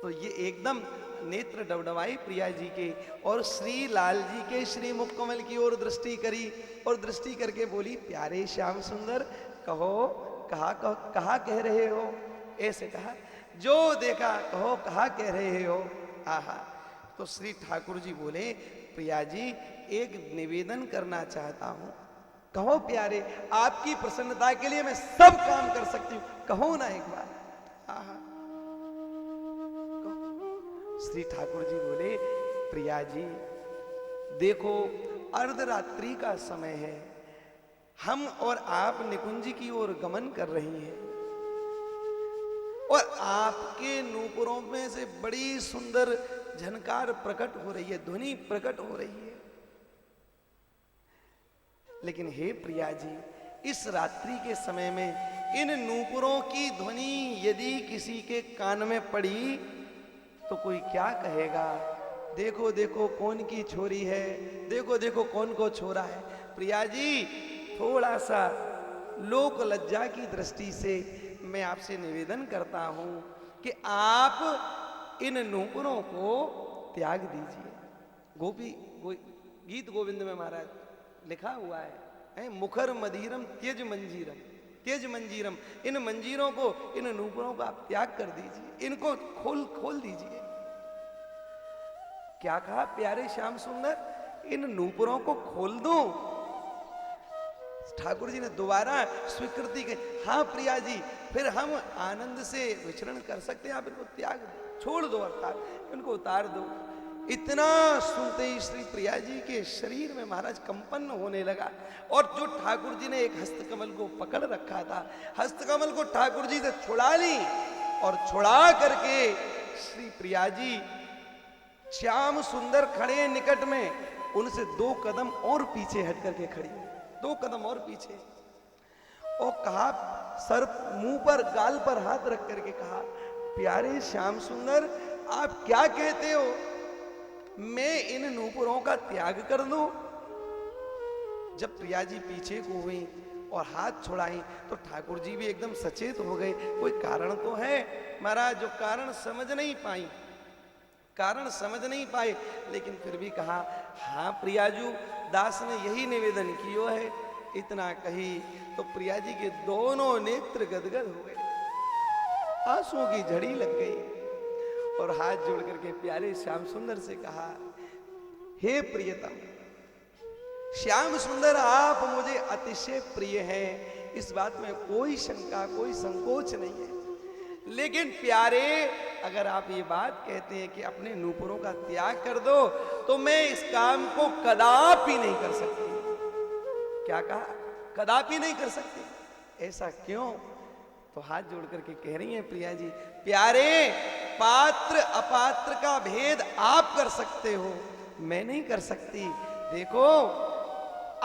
तो ये एकदम नेत्र डबडबाई प्रिया जी के और श्री लाल जी के श्री मुखकमल की ओर दृष्टि करी और दृष्टि करके बोली, प्यारे श्याम सुंदर कहो, कहा कह रहे हो? ऐसे कहा, जो देखा कहो कहा कह रहे हो। आहा। तो श्री ठाकुर जी बोले, प्रिया जी एक निवेदन करना चाहता हूं। कहो प्यारे, आपकी प्रसन्नता के लिए मैं सब काम कर सकती हूं, कहो ना एक बार। आहा। श्री ठाकुर जी बोले, प्रिया जी देखो अर्धरात्रि का समय है, हम और आप निकुंज की ओर गमन कर रही हैं और आपके नूपुरों में से बड़ी सुंदर झनकार प्रकट हो रही है, ध्वनि प्रकट हो रही है। लेकिन हे प्रिया जी, इस रात्रि के समय में इन नूपुरों की ध्वनि यदि किसी के कान में पड़ी तो कोई क्या कहेगा? देखो देखो कौन की छोरी है, देखो देखो कौन को छोरा है। प्रिया जी थोड़ा सा लोक लज्जा की दृष्टि से मैं आपसे निवेदन करता हूं कि आप इन नूपुरों को त्याग दीजिए। गीत गोविंद में महाराज लिखा हुआ है, मुखर मदीरम त्यज मंजीरम, त्यज मंजीरम। इन मंजीरों को, इन नूपुरों को आप त्याग कर दीजिए, इनको खोल दीजिए। क्या कहा प्यारे श्याम सुंदर? इन नूपुरों को खोल दूं? ठाकुर जी ने दोबारा स्वीकृति की, हाँ प्रिया जी, फिर हम आनंद से विचरण कर सकते हैं, आप इनको त्याग दो, छोड़ दो, अर्थात इनको उतार दो। इतना सुनते ही श्री प्रिया जी के शरीर में महाराज कंपन होने लगा और जो ठाकुर जी ने एक हस्तकमल को पकड़ रखा था, हस्तकमल को ठाकुर जी से छुड़ा ली और छुड़ा करके श्री प्रिया जी श्याम सुंदर खड़े निकट में, उनसे 2 कदम और पीछे हट करके खड़ी, 2 कदम और पीछे, और कहा, सर मुंह पर गाल पर हाथ रख करके कहा, प्यारे श्याम सुंदर आप क्या कहते हो? मैं इन नूपुरों का त्याग कर दूं? जब प्रिया जी पीछे को हुई और हाथ छुड़ाई तो ठाकुर जी भी एकदम सचेत हो गए, कोई कारण तो है महाराज, जो कारण समझ नहीं पाए, लेकिन फिर भी कहा, हाँ प्रियाजू दास ने यही निवेदन किया है। इतना कही तो प्रिया जी के दोनों नेत्र गदगद हो गए, आंसुओं की झड़ी लग गई और हाथ जोड़ करके प्यारे श्याम सुंदर से कहा, हे प्रियतम श्याम सुंदर, आप मुझे अतिशय प्रिय हैं, इस बात में कोई शंका कोई संकोच नहीं है। लेकिन प्यारे, अगर आप ये बात कहते हैं कि अपने नूपुरों का त्याग कर दो तो मैं इस काम को कदापि नहीं कर सकती। क्या कहा? कदापि नहीं कर सकती। ऐसा क्यों? तो हाथ जोड़ करके कह रही हैं प्रिया जी, प्यारे पात्र अपात्र का भेद आप कर सकते हो, मैं नहीं कर सकती। देखो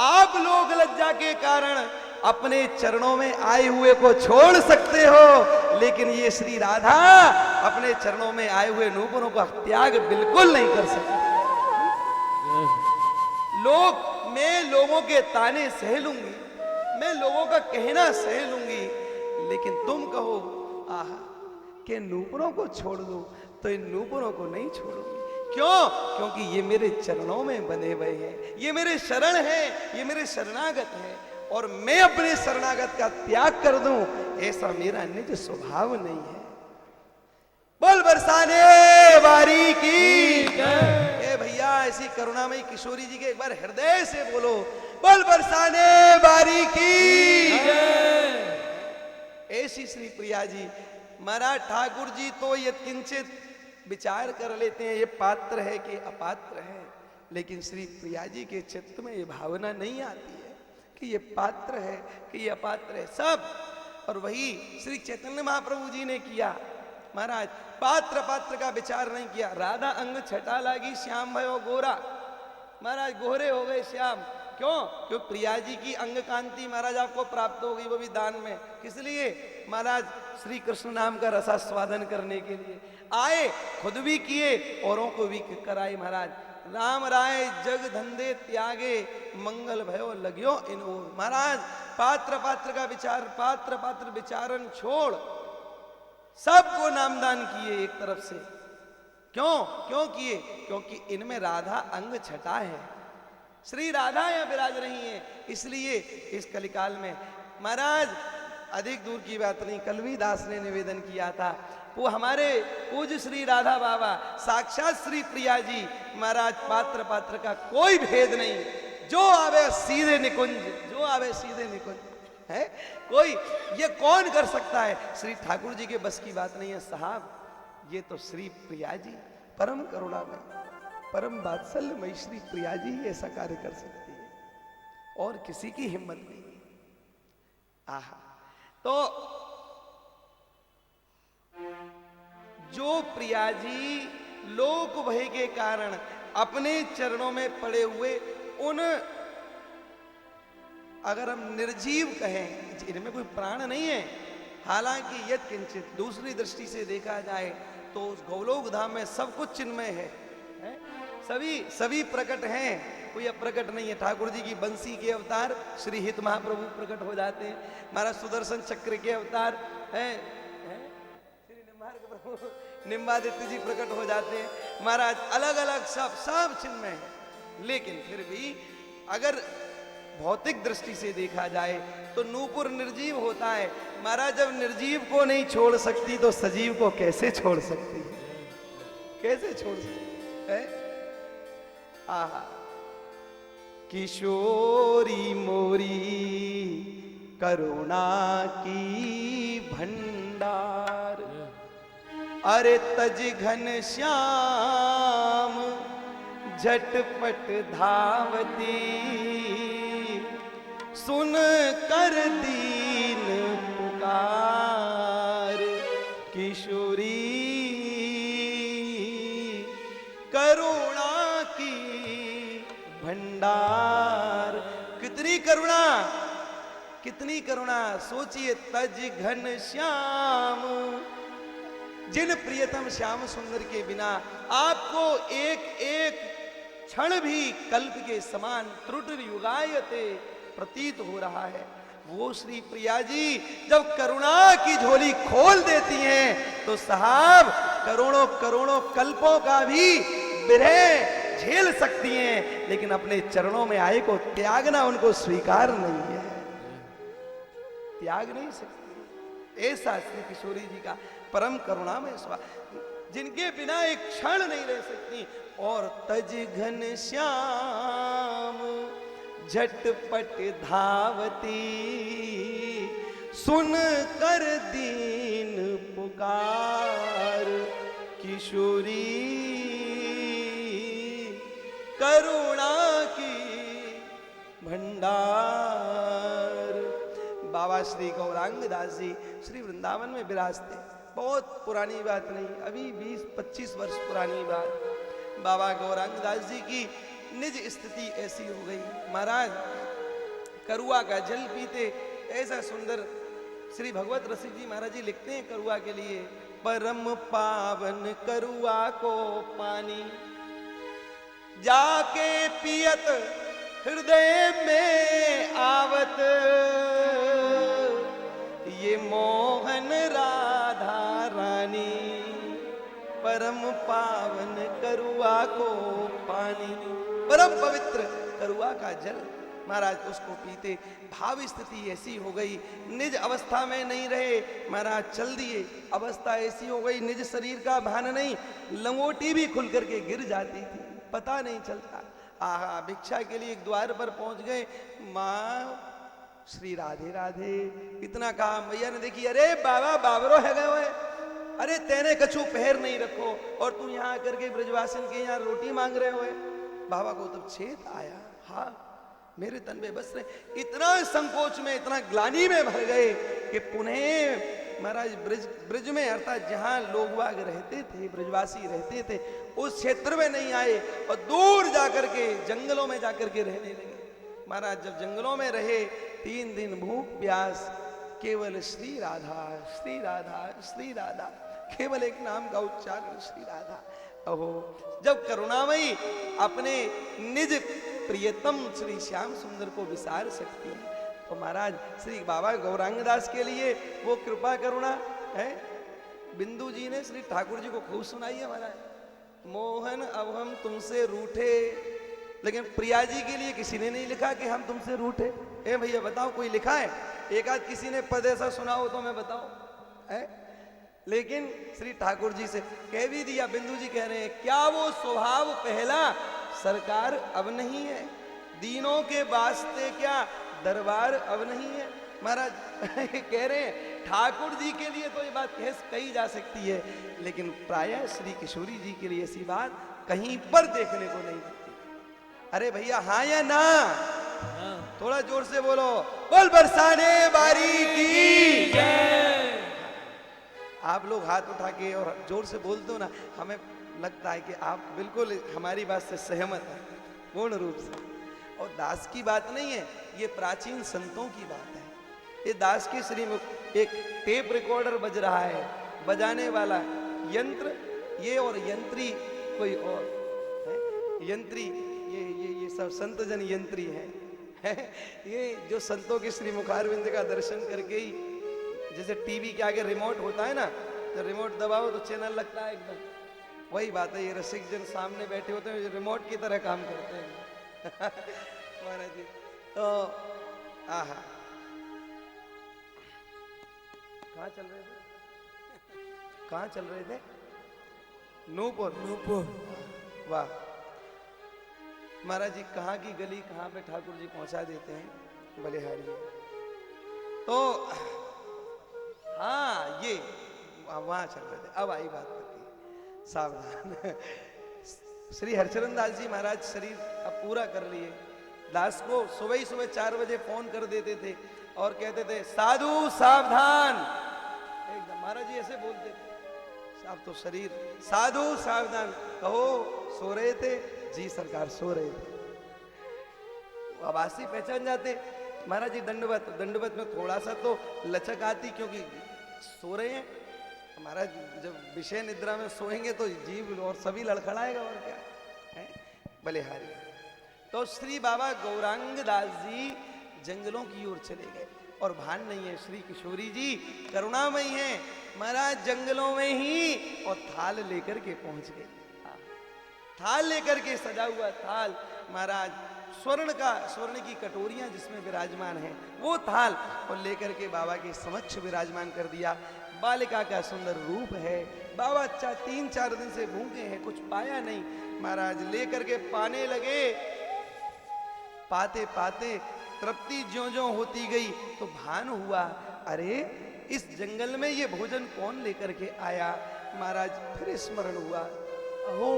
आप लोग लज्जा के कारण अपने चरणों में आए हुए को छोड़ सकते हो, लेकिन ये श्री राधा अपने चरणों में आए हुए नूपुरों का त्याग बिल्कुल नहीं कर सकती। मैं लोगों के ताने सह लूंगी, मैं लोगों का कहना सह लूंगी, लेकिन तुम कहो आहा कि नूपुरों को छोड़ दो, तो इन नूपुरों को नहीं छोड़ूंगी। क्यों? क्योंकि ये मेरे चरणों में बंधे हुए हैं, ये मेरे शरण हैं, ये मेरे शरणागत हैं, और मैं अपने शरणागत का त्याग कर दूं ऐसा मेरा निज स्वभाव नहीं है। बोल बरसाने वारी की जय। भैया ऐसी करुणामयी किशोरी जी के एक बार हृदय से बोलो, बोल बरसाने वारी की जय। ऐसी श्री प्रिया जी, महाराज ठाकुर जी तो ये किंचित विचार कर लेते हैं ये पात्र है कि अपात्र है, लेकिन श्री प्रिया जी के चित्त में ये भावना नहीं आती है कि ये पात्र है कि ये अपात्र है सब। और वही श्री चैतन्य महाप्रभु जी ने किया महाराज, पात्र पात्र का विचार नहीं किया। राधा अंग छटा लागी श्याम भयो गोरा, महाराज गोरे हो गए श्याम। क्यों? क्यों? प्रिया जी की अंग कांति महाराज आपको प्राप्त हो गई, वो भी दान में। किस लिए? महाराज श्री कृष्ण नाम का रसास्वादन करने के लिए आए, खुद भी किए औरों को भी कराए। महाराज राम राय जग धंधे त्यागे, मंगल भयो लग्यो इन ओर। महाराज पात्र पात्र का विचार, पात्र पात्र विचारन छोड़ सबको नामदान किए एक तरफ से, क्यों क्यों किए? क्योंकि इनमें राधा अंग छटा है, श्री राधा यहाँ विराज रही है, इसलिए इस कलिकाल में। महाराज अधिक दूर की बात नहीं, कलवीदास ने निवेदन किया था, वो हमारे पूज्य श्री राधा बाबा साक्षात श्री प्रिया जी महाराज, पात्र पात्र का कोई भेद नहीं, जो आवे सीधे निकुंज, जो आवे सीधे निकुंज है। कोई ये कौन कर सकता है? श्री ठाकुर जी के बस की बात नहीं है साहब, ये तो श्री प्रिया जी परम करुणामय, परम वात्सल्यमयी श्री प्रिया जी ही ऐसा कार्य कर सकती है, और किसी की हिम्मत नहीं। आहा, तो जो प्रिया जी लोक भय के कारण अपने चरणों में पड़े हुए उन, अगर हम निर्जीव कहें, इनमें कोई प्राण नहीं है, हालांकि यद किंचित दूसरी दृष्टि से देखा जाए तो उस गौलोक धाम में सब कुछ चिन्मय है? सभी प्रकट हैं, कोई अप्रकट नहीं है। ठाकुर जी की बंसी के अवतार श्री हित महाप्रभु प्रकट हो जाते हैं, महाराज सुदर्शन चक्र के अवतार हैं, श्री निम्बार्क प्रभु निम्बादित्य जी प्रकट हो जाते हैं, महाराज अलग अलग सब चिन्मय है। लेकिन फिर भी अगर भौतिक दृष्टि से देखा जाए तो नूपुर निर्जीव होता है। महाराज जब निर्जीव को नहीं छोड़ सकती तो सजीव को कैसे छोड़ सकती है? कैसे छोड़ सकती है? आहा, किशोरी मोरी करुणा की भंडार, अरे तज घन श्याम झटपट धावती, सुन कर दीन पुकार, किशोरी करुणा की भंडार। कितनी करुणा, कितनी करुणा, सोचिए। तज घन श्याम, जिन प्रियतम श्याम सुंदर के बिना आपको एक एक क्षण भी कल्प के समान त्रुटि युगायते प्रतीत हो रहा है, वो श्री प्रिया जी जब करुणा की झोली खोल देती हैं तो साहब करोड़ों करोड़ों कल्पों का भी विरह झेल सकती हैं, लेकिन अपने चरणों में आए को त्यागना उनको स्वीकार नहीं है, त्याग नहीं सकती। ऐसा श्री किशोरी जी का परम करुणा में जिनके बिना एक क्षण नहीं रह सकती। और तज घन श्याम झटपट धावती, सुन कर दीन पुकार, किशोरी करुणा की भंडार। बाबा श्री गौरांग दास जी श्री वृंदावन में विराजते, बहुत पुरानी बात नहीं, अभी 20-25 वर्ष पुरानी बात। बाबा गौरांग दास जी की निज स्थिति ऐसी हो गई, महाराज करुआ का जल पीते, ऐसा सुंदर श्री भगवत रसिक जी महाराज जी लिखते हैं करुआ के लिए, परम पावन करुआ को पानी, जाके पियत हृदय में आवत, ये मोहन राधा रानी, परम पावन करुआ को पानी, परम पवित्र करुआ का जल। महाराज उसको पीते, भाव स्थिति ऐसी हो गई, निज अवस्था में नहीं रहे, महाराज चल दिए, अवस्था ऐसी हो गई, निज शरीर का भान नहीं, लंगोटी भी खुल करके गिर जाती थी, पता नहीं चलता। आहा, भिक्षा के लिए एक द्वार पर पहुंच गए, माँ श्री राधे राधे, इतना कहा, मैया ने देखी, अरे बाबा बाबरो है गए हुए, अरे तेने कछु पहर नहीं रखो और तू यहाँ आकर के ब्रजवासन के यहाँ रोटी मांग रहे हुए। बाबा को तब छेद आया, हाँ मेरे तन में बस रहे, इतना संकोच में, इतना ग्लानी में भर गए कि पुनः महाराज ब्रज में, अर्थात जहाँ लोग वाग रहते थे, ब्रजवासी रहते थे, उस क्षेत्र में नहीं आए और दूर जाकर के जंगलों में जाकर के रहने लगे। महाराज जब जंगलों में रहे, 3 दिन भूख प्यास, केवल श्री राधा श्री राधा श्री राधा, केवल एक नाम का उच्चारण, श्री राधा। अहो, जब करुणामयी अपने निज प्रियतम श्री श्याम सुंदर को विसार सकती है, तो महाराज श्री बाबा गौरांग दास के लिए वो कृपा करुणा है। बिंदु जी ने श्री ठाकुर जी को खूब सुनाई है महाराज, मोहन अब हम तुमसे रूठे, लेकिन प्रिया जी के लिए किसी ने नहीं लिखा कि हम तुमसे रूठे। ए भैया बताओ, कोई लिखा है? एक आध किसी ने पद ऐसा सुना हो तो मैं बताओ है? लेकिन श्री ठाकुर जी से कह भी दिया। बिंदु जी कह रहे हैं, क्या वो स्वभाव पहला सरकार अब नहीं है, दीनों के वास्ते क्या दरबार अब नहीं है। महाराज कह रहे हैं ठाकुर जी के लिए तो ये बात कही जा सकती है, लेकिन प्रायः श्री किशोरी जी के लिए ऐसी बात कहीं पर देखने को नहीं मिलती। अरे भैया हाँ या ना? थोड़ा जोर से बोलो, बोल बरसाने बारी की जय। आप लोग हाथ उठा के और जोर से बोलते हो ना, हमें लगता है कि आप बिल्कुल हमारी बात से सहमत हैं पूर्ण रूप से। और दास की बात नहीं है, ये प्राचीन संतों की बात है। ये दास की श्रीमुख एक टेप रिकॉर्डर बज रहा है, बजाने वाला यंत्र ये और यंत्री कोई और है। यंत्री ये सब संत जन यंत्री है। ये जो संतों के श्री मुखारविंद का दर्शन करके ही, जैसे टीवी के आगे रिमोट होता है ना, तो रिमोट दबाओ तो चैनल लगता है एकदम, वही बात है। ये रसिक जन सामने बैठे होते हैं, रिमोट की तरह काम करते हैं। महाराज जी तो आहा, कहाँ चल रहे थे? कहाँ चल रहे थे? नूपुर। नूपुर, वाह महाराज जी। कहाँ की गली कहाँ पे ठाकुर जी पहुंचा देते हैं, बलिहारी। तो हाँ, ये वहां चल रहे थे। अब आई बात पक्की, सावधान। श्री हरचरण दास जी महाराज शरीर अब पूरा कर लिए। दास को सुबह ही सुबह 4 बजे फोन कर देते थे और कहते थे साधु सावधान। एकदम महाराज जी ऐसे बोलते थे, अब तो शरीर साधु सावधान। कहो सो रहे थे? जी सरकार सो रहे थे। आवासी पहचान जाते महाराज जी। दंडवत, दंडवत में थोड़ा सा तो लचक आती, क्योंकि सो रहे हैं महाराज। जब विषय निद्रा में सोएंगे तो जीव और सभी लड़खड़ाएगा, और क्या है। बलिहारी। तो श्री बाबा गौरांग दास जी जंगलों की ओर चले गए, और भान नहीं है, श्री किशोरी जी करुणामयी हैं महाराज। जंगलों में ही और थाल लेकर के पहुंच गए। थाल लेकर के, सजा हुआ थाल महाराज, स्वर्ण की कटोरियां जिसमें विराजमान है, वो थाल और लेकर के बाबा के समक्ष विराजमान कर दिया। बालिका का सुंदर रूप है। बाबा 3-4 दिन से भूखे हैं, कुछ पाया नहीं। महाराज लेकर के पाने लगे। पाते पाते तृप्ति ज्यों-ज्यों होती गई तो भान हुआ, अरे इस जंगल में ये भोजन कौन लेकर के आया। महाराज फिर स्मरण हुआ, अहो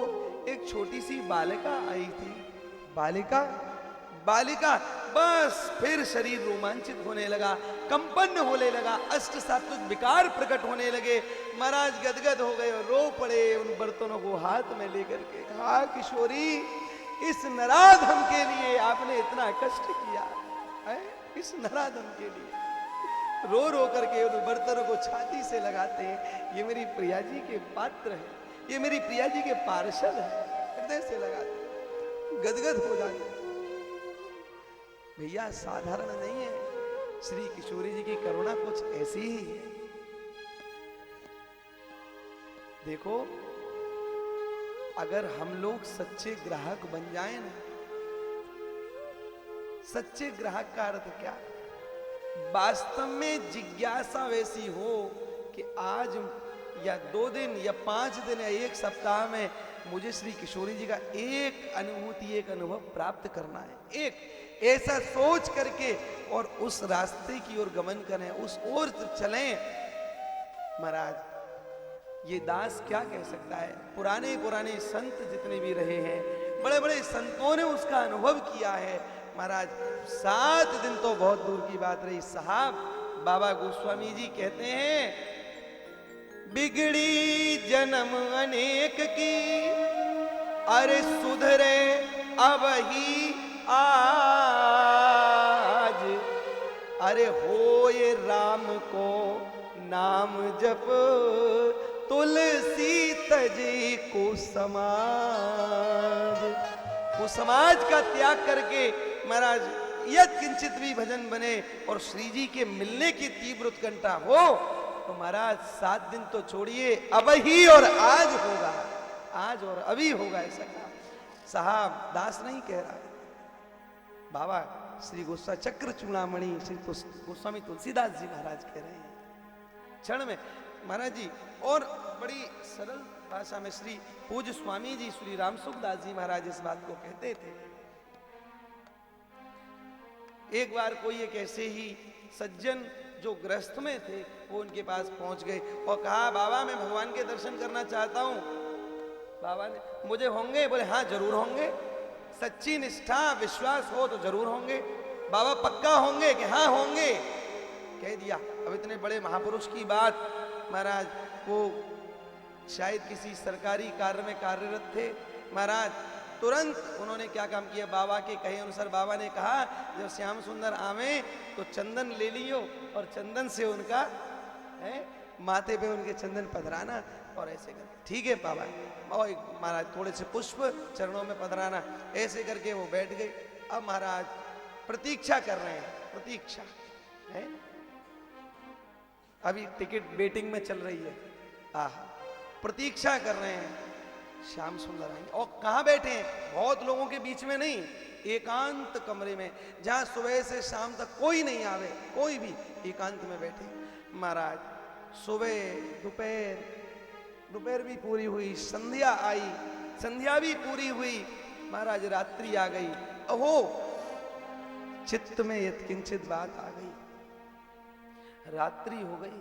एक छोटी सी बालिका आई थी। बालिका बालिका, बस फिर शरीर रोमांचित होने लगा, कंपन होने लगा, अष्ट सात्विक विकार प्रकट होने लगे। महाराज गदगद हो गए और रो पड़े उन बर्तनों को हाथ में लेकर के। कहा किशोरी, इस नराधम के लिए आपने इतना कष्ट किया है? इस नराधम के लिए रो रो करके उन बर्तनों को छाती से लगाते हैं। ये मेरी प्रिया जी के पात्र है, ये मेरी प्रिया जी के पार्षद है, हृदय से लगाते, गदगद हो जाते। भैया साधारण नहीं है, श्री किशोरी जी की करुणा कुछ ऐसी ही है। देखो, अगर हम लोग सच्चे ग्राहक बन जाएं ना, सच्चे ग्राहक का अर्थ क्या, वास्तव में जिज्ञासा वैसी हो कि आज या 2 दिन या 5 दिन या 1 सप्ताह में मुझे श्री किशोरी जी का एक अनुभूति, एक अनुभव प्राप्त करना है, एक ऐसा सोच करके और उस रास्ते की ओर गमन करें, उस ओर चलें। महाराज ये दास क्या कह सकता है, पुराने पुराने संत जितने भी रहे हैं, बड़े बड़े संतों ने उसका अनुभव किया है। महाराज 7 दिन तो बहुत दूर की बात रही। साहब बाबा गोस्वामी जी कहते हैं, बिगड़ी जन्म अनेक की, अरे सुधरे अब ही आज, अरे होए राम को नाम जप, तुलसी तजे को समाज। वो समाज का त्याग करके महाराज यद किंचित भी भजन बने और श्री जी के मिलने की तीव्र उत्कंठा हो तो महाराज 7 दिन तो छोड़िए, अब ही और आज होगा, आज और अभी होगा ऐसा काम। साहब दास नहीं कह रहा, बाबा श्री गोस्वा चक्र चूड़ामणि श्री गोस्वामी तुलसीदास जी महाराज कह रहे हैं क्षण में महाराज जी। और बड़ी सरल भाषा में श्री पूज्य स्वामी जी श्री रामसुखदास जी महाराज इस बात को कहते थे। एक बार कोई एक ऐसे ही सज्जन जो गृहस्थ में थे वो उनके पास पहुंच गए और कहा बाबा मैं भगवान के दर्शन करना चाहता हूं। बाबा ने मुझे होंगे? बोले हाँ जरूर होंगे, सच्ची निष्ठा विश्वास हो तो जरूर होंगे। बाबा पक्का होंगे कि हाँ होंगे? कह दिया। अब इतने बड़े महापुरुष की बात, महाराज वो शायद किसी सरकारी कार्य में कार्यरत थे। महाराज तुरंत उन्होंने क्या काम किया, बाबा के कहे अनुसार बाबा ने कहा जब श्याम सुंदर आवे तो चंदन ले लियो और चंदन से उनका है माथे पे उनके चंदन पधराना और ऐसे कर। ठीक है बाबा। और महाराज थोड़े से पुष्प चरणों में पधराना, ऐसे करके वो बैठ गए। अब महाराज प्रतीक्षा कर रहे हैं, प्रतीक्षा है, अभी टिकट वेटिंग में चल रही है। आहा प्रतीक्षा कर रहे हैं श्याम सुंदर आएंगे। और कहाँ बैठे हैं? बहुत लोगों के बीच में नहीं, एकांत कमरे में जहां सुबह से शाम तक कोई नहीं आवे, कोई भी, एकांत में बैठे। महाराज सुबह दोपहर भी पूरी हुई, संध्या आई, संध्या भी पूरी हुई, महाराज रात्रि आ गई। अहो चित्त में यत्किंचित बात आ गई, रात्रि हो गई,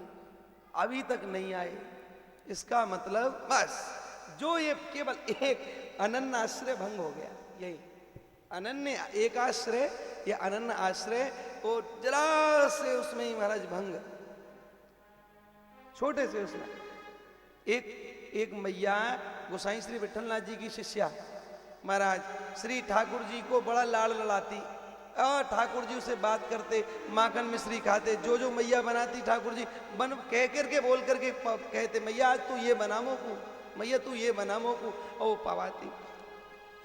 अभी तक नहीं आए। इसका मतलब बस जो ये केवल एक अनन्य आश्रय भंग हो गया, यही अनन्य एक आश्रय या अनन्य आश्रय वो जरा से उसमें ही महाराज भंग, छोटे से उसमें। एक मैया गोसाई श्री विठलनाथ जी की शिष्या महाराज श्री ठाकुर जी को बड़ा लाड़ लड़ाती और ठाकुर जी उसे बात करते, माखन मिश्री खाते, जो जो मैया बनाती ठाकुर जी बन कह करके बोल करके कहते मैया आज तू ये बनामो को, मैया तू ये बनामो को, और वो पवाती।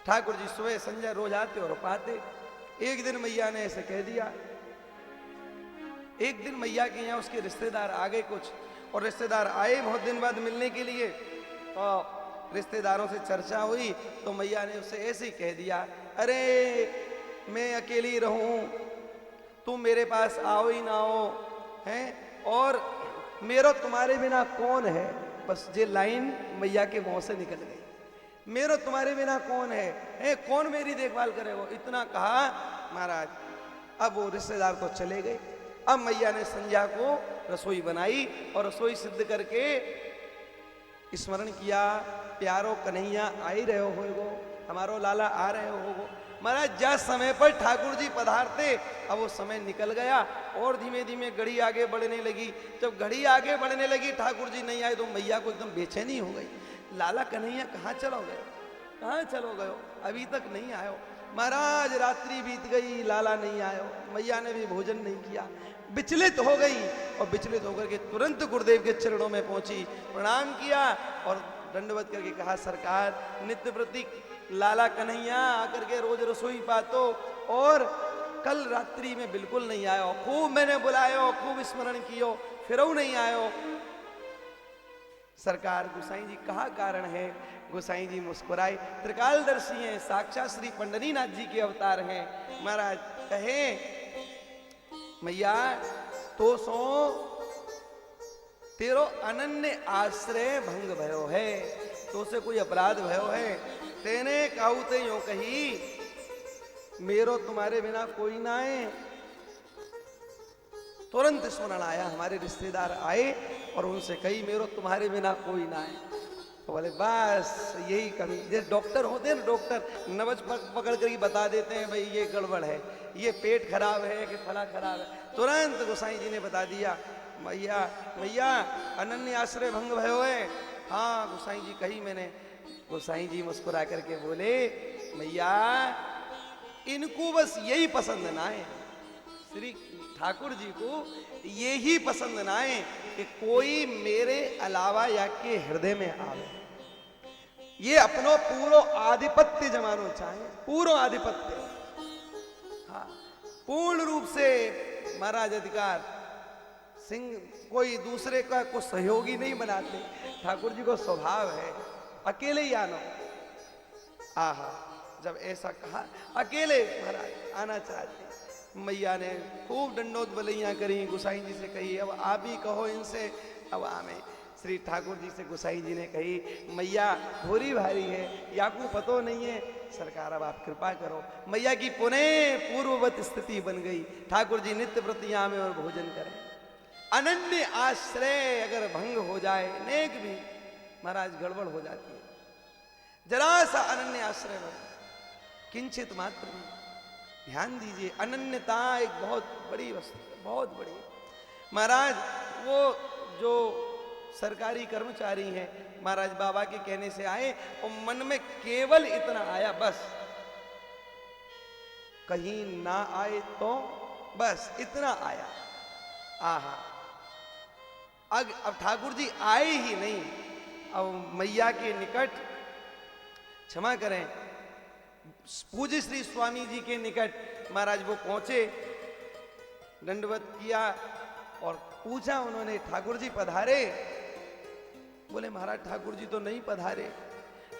ठाकुर जी सुबह संजय रोज आते और पाते। एक दिन मैया ने ऐसे कह दिया। एक दिन मैया के यहाँ उसके रिश्तेदार आ गए कुछ, और रिश्तेदार आए बहुत दिन बाद मिलने के लिए, और रिश्तेदारों से चर्चा हुई तो मैया ने उसे ऐसे ही कह दिया, अरे मैं अकेली रहूं, तुम मेरे पास आओ ही ना हो हैं, और मेरो तुम्हारे बिना कौन है। बस ये लाइन मैया के मुंह से निकल गई, मेरो तुम्हारे बिना कौन है, कौन मेरी देखभाल करेगा, इतना कहा महाराज। अब वो रिश्तेदार तो चले गए। अब मैया ने संध्या को रसोई बनाई और रसोई सिद्ध करके स्मरण किया, प्यारो कन्हैया आ ही रहे हो, हमारो लाला आ रहे हो। महाराज जिस समय पर ठाकुर जी पधारते अब वो समय निकल गया और धीमे धीमे घड़ी आगे बढ़ने लगी। जब घड़ी आगे बढ़ने लगी ठाकुर जी नहीं आए तो मैया को एकदम बेचैनी हो गई, लाला कन्हैया कहाँ चलो गए, कहाँ चलो गए, अभी तक नहीं आयो। महाराज रात्रि बीत गई, लाला नहीं आयो, मैया ने भी भोजन नहीं किया, विचलित हो गई और विचलित होकर के तुरंत गुरुदेव के चरणों में पहुंची, प्रणाम किया और दंडवत करके कहा सरकार नित्य प्रति लाला कन्हैया आकर के रोज रसोई पातो और कल रात्रि में बिल्कुल नहीं आयो, खूब मैंने बुलायो, खूब स्मरण कियो, फिर नहीं आयो। सरकार गोसाई जी कहा कारण है? गोसाई जी मुस्कुराए, त्रिकालदर्शी हैं, साक्षात श्री पंडरीनाथ जी के अवतार हैं। महाराज कहे मैया तो सो तेरो अनन्य आश्रय भंग भयो है, तो से कोई अपराध भयो है, तेने काउते यो कही मेरो तुम्हारे बिना कोई ना आए। तुरंत स्मरण आया, हमारे रिश्तेदार आए और उनसे कही मेरो तुम्हारे बिना कोई ना आए। तो बोले बस यही कमी, जैसे डॉक्टर होते हैं ना, डॉक्टर नब्ज पकड़ कर ही बता देते हैं भाई ये गड़बड़ है, ये पेट खराब है कि फला खराब है। तुरंत गोसाई जी ने बता दिया मैया मैया अनन्य आश्रय भंग भयो है। हाँ गोसाई जी कही मैंने। गोसाई जी मुस्कुरा करके बोले मैया इनको बस यही पसंद ना है, श्री ठाकुर जी को यही पसंद ना है कि कोई मेरे अलावा या के हृदय में आवे, ये अपनो पूरो आधिपत्य जमानो चाहे, पूरो आधिपत्य, हाँ पूर्ण रूप से महाराज अधिकार सिंह, कोई दूसरे का को सहयोगी नहीं बनाते। ठाकुर जी को स्वभाव है अकेले ही आना। आहा, जब ऐसा कहा अकेले महाराज आना चाहते, मैया ने खूब डंडोत बलैया करी, गुसाई जी से कही अब आप ही कहो इनसे अब आमे। श्री ठाकुर जी से गुसाई जी ने कही मैया भूरी भारी है, याकू पतो नहीं है, सरकार अब आप कृपा करो। मैया की पुनः पूर्ववत स्थिति बन गई। ठाकुर जी नित्य प्रतिया में और भोजन करें। अनन्य आश्रय अगर भंग हो जाए नेक भी महाराज गड़बड़ हो जाती है। जरा सा अनन्य आश्रय भंग, किंचित मात्र में ध्यान दीजिए। अनन्यता एक बहुत बड़ी वस्तु है, बहुत बड़ी। महाराज वो जो सरकारी कर्मचारी हैं महाराज बाबा के कहने से आए और मन में केवल इतना आया, बस कहीं ना आए तो बस इतना आया। आहा, अब ठाकुर जी आए ही नहीं। अब मैया के निकट, क्षमा करें, पूज्य श्री स्वामी जी के निकट महाराज वो पहुंचे, दंडवत किया और पूछा उन्होंने ठाकुर जी पधारे? बोले महाराज ठाकुर जी तो नहीं पधारे।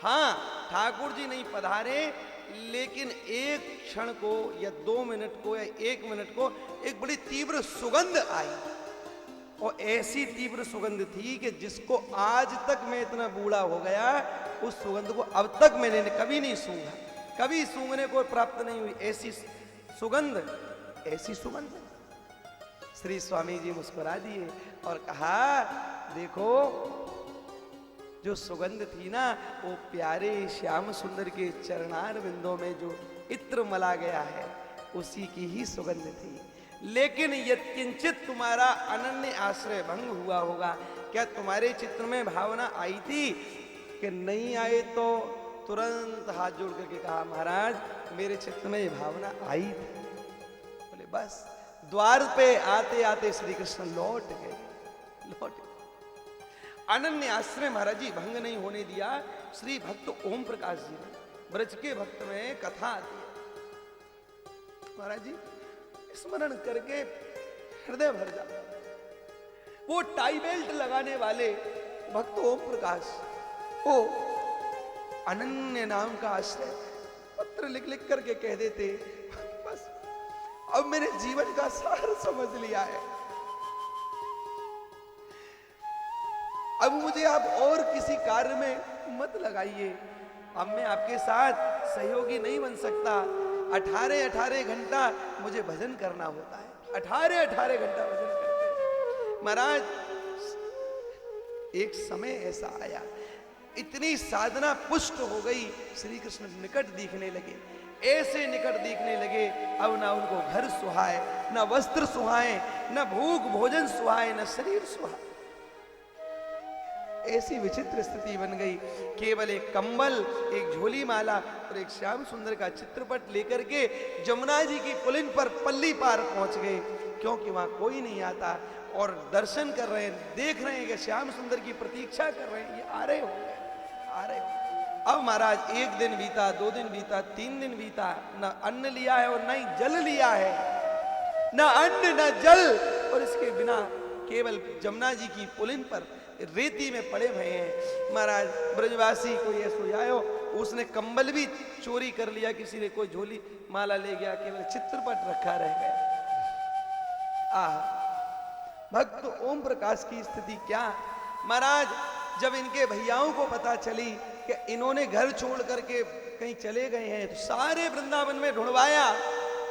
हाँ, ठाकुर जी नहीं पधारे, लेकिन एक क्षण को या 2 मिनट को या 1 मिनट को एक बड़ी तीव्र सुगंध आई, और ऐसी तीव्र सुगंध थी कि जिसको आज तक मैं इतना बूढ़ा हो गया उस सुगंध को अब तक मैंने कभी नहीं सूंघा, कभी सूंघने को प्राप्त नहीं हुई। ऐसी सुगंध, ऐसी सुगंध। श्री स्वामी जी मुस्कुरा दिए और कहा देखो जो सुगंध थी ना वो प्यारे श्याम सुंदर के चरणार बिंदों में जो इत्र मला गया है उसी की ही सुगंध थी। लेकिन यत्किंचित तुम्हारा अनन्य आश्रय भंग हुआ होगा। क्या तुम्हारे चित्र में भावना आई थी कि नहीं आए? तो तुरंत हाथ जोड़ करके कहा महाराज मेरे चित्र में ये भावना आई थी। बोले बस द्वार पे आते आते श्री कृष्ण लौट गए, लौट गए। अनन्य आश्रय महाराज जी भंग नहीं होने दिया। श्री भक्त ओम प्रकाश जी ने, ब्रज के भक्त में कथा आती है महाराज जी, स्मरण करके हृदय भर जाता। वो टाई बेल्ट लगाने वाले भक्त ओम प्रकाश, वो अनन्य नाम का आश्रय पत्र लिख लिख करके कह देते बस अब मेरे जीवन का सार समझ लिया है, अब मुझे आप और किसी कार्य में मत लगाइए, अब मैं आपके साथ सहयोगी नहीं बन सकता। 18 घंटा मुझे भजन करना होता है, 18 घंटा भजन करते हैं। महाराज एक समय ऐसा आया, इतनी साधना पुष्ट हो गई, श्री कृष्ण निकट दिखने लगे, ऐसे निकट दिखने लगे अब ना उनको घर सुहाए, ना वस्त्र सुहाए, ना भूख भोजन सुहाए, ना शरीर सुहाए। ऐसी विचित्र स्थिति बन गई। केवल एक कंबल, एक झोली माला और एक श्याम सुंदर का चित्रपट लेकर के जमुना जी की पुलिन पर पल्ली पार पहुंच गए, क्योंकि वहां कोई नहीं आता और दर्शन कर रहे हैं, देख रहे हैं कि श्याम सुंदर की प्रतीक्षा कर रहे हैं, ये आ रहे होंगे, आ रहे होंगे। अब महाराज 1 दिन बीता, 2 दिन बीता, 3 दिन बीता, न अन्न लिया है और न ही जल लिया है, न अन्न न जल, और इसके बिना केवल जमुना जी की पुलिन पर रेती में पड़े भये हैं। महाराज ब्रजवासी कोई ऐसा आयो, उसने कंबल भी चोरी कर लिया, किसी ने कोई झोली माला ले गया, केवल चित्रपट रखा रह गया। आह, भक्त ओम प्रकाश की स्थिति क्या। महाराज जब इनके भैयाओं को पता चली कि इन्होंने घर छोड़ करके कहीं चले गए हैं, तो सारे वृंदावन में ढूंढवाया,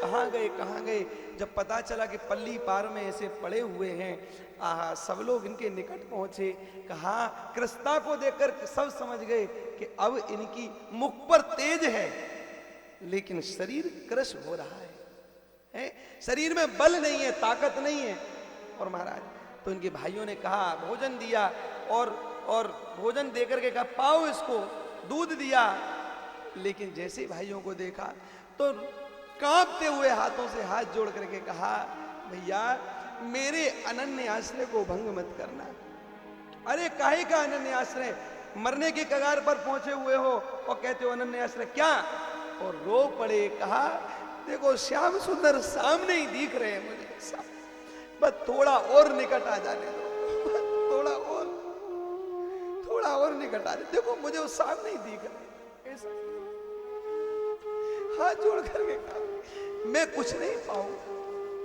कहाँ गए कहाँ गए। जब पता चला कि पल्ली पार में ऐसे पड़े हुए हैं, आहा, सब लोग इनके निकट पहुंचे, कहा कृष्णा को देखकर सब समझ गए कि अब इनकी मुख पर तेज है लेकिन शरीर क्रश हो रहा है, शरीर में बल नहीं है, ताकत नहीं है। और महाराज तो इनके भाइयों ने कहा, भोजन दिया और भोजन देकर के कहा पाओ इसको, दूध दिया, लेकिन जैसे भाइयों को देखा तो कांपते हुए हाथों से हाथ जोड़ करके कहा भैया मेरे अनन्य आश्रय को भंग मत करना। अरे काहे का अनन्य आश्रय, मरने के कगार पर पहुंचे हुए हो और कहते हो अनन्य आश्रय क्या। और रो पड़े, कहा देखो श्याम सुंदर सामने ही दिख रहे हैं मुझे, बस थोड़ा और निकट आ जाने दो, थोड़ा और और निकट आ रहे, देखो मुझे वो सामने ही दिख रहा है। ऐसा हाथ जोड़ करके कहा मैं कुछ नहीं पाऊं,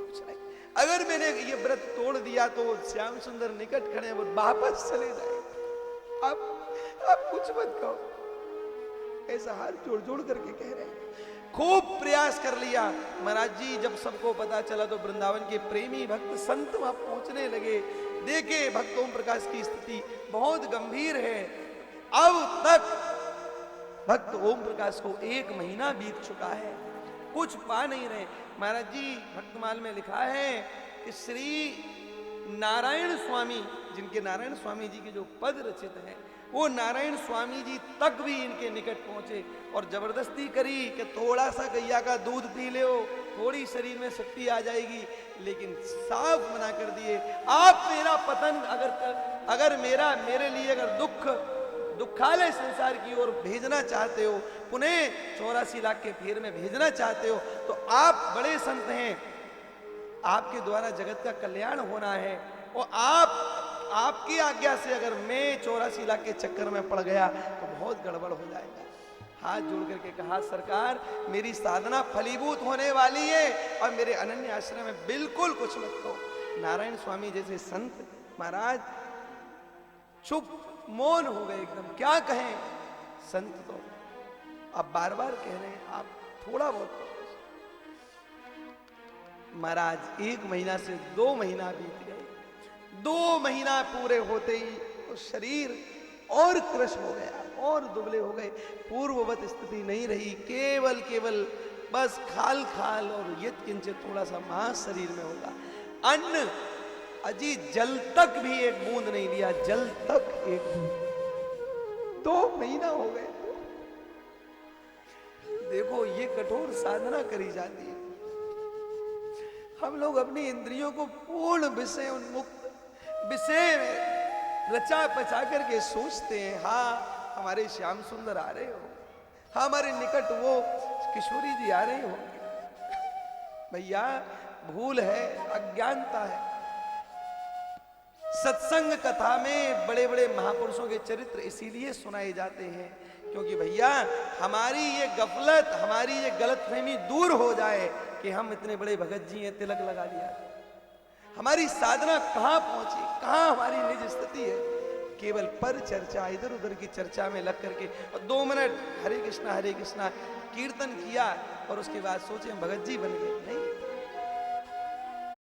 कुछ नहीं। अगर मैंने ये व्रत तोड़ दिया तो श्याम सुंदर निकट खड़े हैं, वो वापस चले जाए। आप कुछ मत कहो। ऐसा हाथ जोड़ जोड़ करके कह रहे हैं। खूब प्रयास कर लिया महाराज जी। जब सबको पता चला तो वृंदावन के प्रेमी भक्त संत वहां पहुंचने लगे। देखे भक्त ओम प्रकाश की स्थिति बहुत गंभीर है। अब तक भक्त ओम प्रकाश को 1 महीना बीत चुका है, कुछ पा नहीं रहे। महाराज जी भक्तमाल में लिखा है कि श्री नारायण स्वामी, जिनके नारायण स्वामी जी के जो पद रचित हैं, वो नारायण स्वामी जी तक भी इनके निकट पहुंचे और जबरदस्ती करी कि थोड़ा सा गैया का दूध पी ले, थोड़ी शरीर में शक्ति आ जाएगी। लेकिन साफ मना कर दिए, आप मेरा पतन अगर मेरे लिए अगर दुखालय संसार की ओर भेजना चाहते हो, पुनः 84 लाख के फेर में भेजना चाहते हो, तो आप बड़े संत हैं, आपके द्वारा जगत का कल्याण होना है। और आपकी आज्ञा से अगर मैं 84 लाख के चक्कर में पड़ गया तो बहुत गड़बड़ हो जाएगा। हाथ जोड़ करके कहा सरकार मेरी साधना फलीभूत होने वाली है और मेरे अनन्य आश्रम में बिल्कुल कुछ मत कहो। नारायण स्वामी जैसे संत महाराज चुप मौन हो गए एकदम, क्या कहें। संत तो अब बार बार कह रहे हैं आप थोड़ा बहुत करो। महाराज 1 महीना से 2 महीना बीत गए। 2 महीना पूरे होते ही तो शरीर और कृश हो गया और दुबले हो गए। पूर्ववत स्थिति नहीं रही, केवल बस खाल और यत किंचित थोड़ा सा मांस शरीर में होगा। अन्न अजी जल तक भी एक बूंद नहीं लिया, जल तक एक बूंद। 2 महीना हो गए। देखो ये कठोर साधना करी जाती है। हम लोग अपनी इंद्रियों को पूर्ण विषय उन्मुक्त विषय में रचा पचा करके सोचते हैं, हाँ हमारे श्याम सुंदर आ रहे हो, हाँ हमारे निकट वो किशोरी जी आ रहे होंगे। भैया भूल है, अज्ञानता है। सत्संग कथा में बड़े बड़े महापुरुषों के चरित्र इसीलिए सुनाए जाते हैं क्योंकि भैया हमारी ये गफलत, हमारी ये गलतफहमी दूर हो जाए कि हम इतने बड़े भगत जी हैं, तिलक लगा लिया। हमारी साधना कहां पहुंची, कहां हमारी निज स्थिति है। केवल पर चर्चा, इधर उधर की चर्चा में लग करके और 2 मिनट हरे कृष्णा कीर्तन किया और उसके बाद सोचे हम भगत जी बन गए। नहीं,